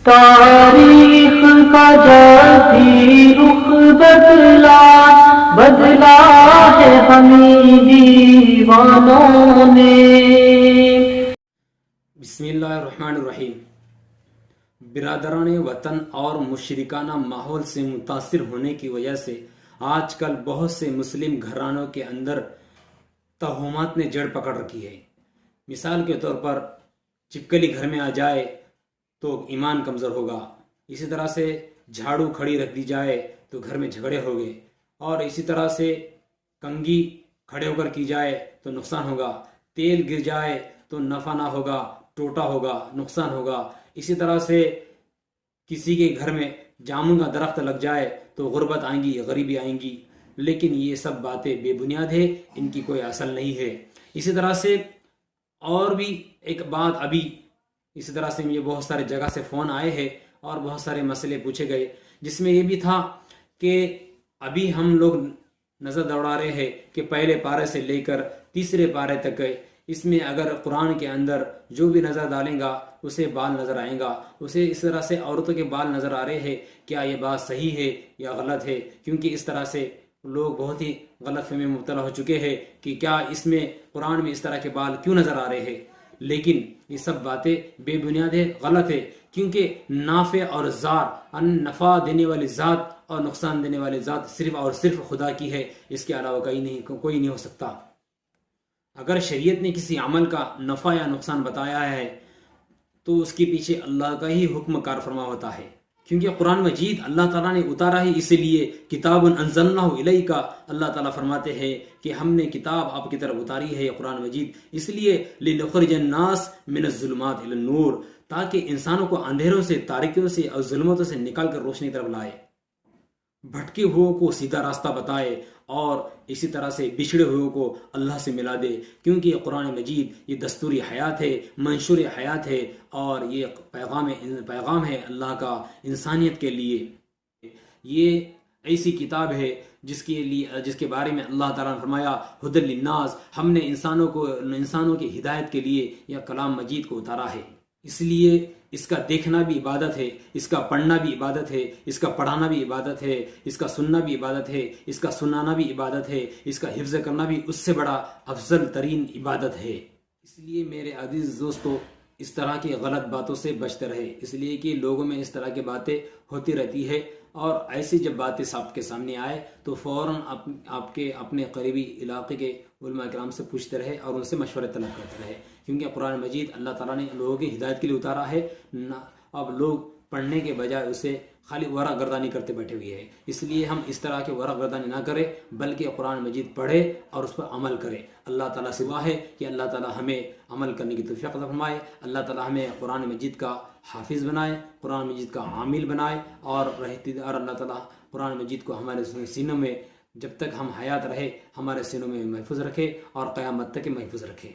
تاریخ کا جلدی رخ بدلا بدلا ہے ہمیں دیوانوں نے. بسم اللہ الرحمن الرحیم. برادران وطن اور مشرکانہ ماحول سے متاثر ہونے کی وجہ سے آج کل بہت سے مسلم گھرانوں کے اندر توہمات نے جڑ پکڑ رکھی ہے. مثال کے طور پر چپکلی گھر میں آ جائے تو ایمان کمزور ہوگا. اسی طرح سے جھاڑو کھڑی رکھ دی جائے تو گھر میں جھگڑے ہو گئے. اور اسی طرح سے کنگھی کھڑے ہو کر کی جائے تو نقصان ہوگا. تیل گر جائے تو نفع نہ ہوگا، ٹوٹا ہوگا، نقصان ہوگا. اسی طرح سے کسی کے گھر میں جامن کا درخت لگ جائے تو غربت آئیں گی، غریبی آئیں گی. لیکن یہ سب باتیں بے بنیاد ہے، ان کی کوئی اصل نہیں ہے. اسی طرح سے اور بھی ایک بات، ابھی اسی طرح سے مجھے بہت سارے جگہ سے فون آئے ہیں اور بہت سارے مسئلے پوچھے گئے، جس میں یہ بھی تھا کہ ابھی ہم لوگ نظر دوڑا رہے ہیں کہ پہلے پارے سے لے کر تیسرے پارے تک اس میں اگر قرآن کے اندر جو بھی نظر ڈالیں گا اسے بال نظر آئیں گا. اسے اس طرح سے عورتوں کے بال نظر آ رہے ہیں. کیا یہ بات صحیح ہے یا غلط ہے؟ کیونکہ اس طرح سے لوگ بہت ہی غلط فہمی میں مبتلا ہو چکے ہیں کہ کیا اس میں قرآن میں اس طرح کے بال کیوں نظر آ رہے ہیں. لیکن یہ سب باتیں بے بنیاد ہے، غلط ہے. کیونکہ نافع اور زار، نفع دینے والی ذات اور نقصان دینے والی ذات صرف اور صرف خدا کی ہے. اس کے علاوہ کوئی نہیں ہو سکتا. اگر شریعت نے کسی عمل کا نفع یا نقصان بتایا ہے تو اس کے پیچھے اللہ کا ہی حکم کار فرما ہوتا ہے. کیونکہ قرآن مجید اللہ تعالیٰ نے اتارا ہے، اس لیے کتاب انزلناہ الیک کا اللہ تعالیٰ فرماتے ہیں کہ ہم نے کتاب آپ کی طرف اتاری ہے قرآن مجید، اس لیے لنخرج الناس من الظلمات الی النور، تاکہ انسانوں کو اندھیروں سے، تاریکیوں سے اور ظلمتوں سے نکال کر روشنی طرف لائے، بھٹکے ہوئے کو سیدھا راستہ بتائے، اور اسی طرح سے بچھڑے ہوئے کو اللہ سے ملا دے. کیونکہ یہ قرآن مجید یہ دستوری حیات ہے، منشور حیات ہے، اور یہ پیغام ہے اللہ کا انسانیت کے لیے. یہ ایسی کتاب ہے جس کے بارے میں اللہ تعالیٰ نے فرمایا ہدی للناس، ہم نے انسانوں کی ہدایت کے لیے یہ کلام مجید کو اتارا ہے. اس لیے اس کا دیکھنا بھی عبادت ہے، اس کا پڑھنا بھی عبادت ہے، اس کا پڑھانا بھی عبادت ہے، اس کا سننا بھی عبادت ہے، اس کا سنانا بھی عبادت ہے، اس کا حفظ کرنا بھی اس سے بڑا افضل ترین عبادت ہے. اس لیے میرے عزیز دوستو، اس طرح کی غلط باتوں سے بچتے رہے، اس لیے کہ لوگوں میں اس طرح کی باتیں ہوتی رہتی ہے. اور ایسی جب باتیں آپ کے سامنے آئے تو فوراً آپ کے اپنے قریبی علاقے کے علماء کرام سے پوچھتے رہے اور ان سے مشورے طلب کرتے رہے. کیونکہ قرآن مجید اللہ تعالیٰ نے لوگوں کی ہدایت کے لیے اتارا ہے. اب لوگ پڑھنے کے بجائے اسے خالی ورق گردانی کرتے بیٹھے ہوئے ہیں. اس لیے ہم اس طرح کے ورق گردانی نہ کریں، بلکہ قرآن مجید پڑھے اور اس پر عمل کرے. اللہ تعالیٰ سے دعا ہے کہ اللہ تعالیٰ ہمیں عمل کرنے کی توفیق عطا فرمائے. اللہ تعالیٰ ہمیں قرآن مجید کا حافظ بنائے، قرآن مجید کا عامل بنائے، اور اللہ تعالیٰ قرآن مجید کو ہمارے سینوں میں جب تک ہم حیات رہے ہمارے سینوں میں محفوظ رکھے اور قیامت تک محفوظ رکھے.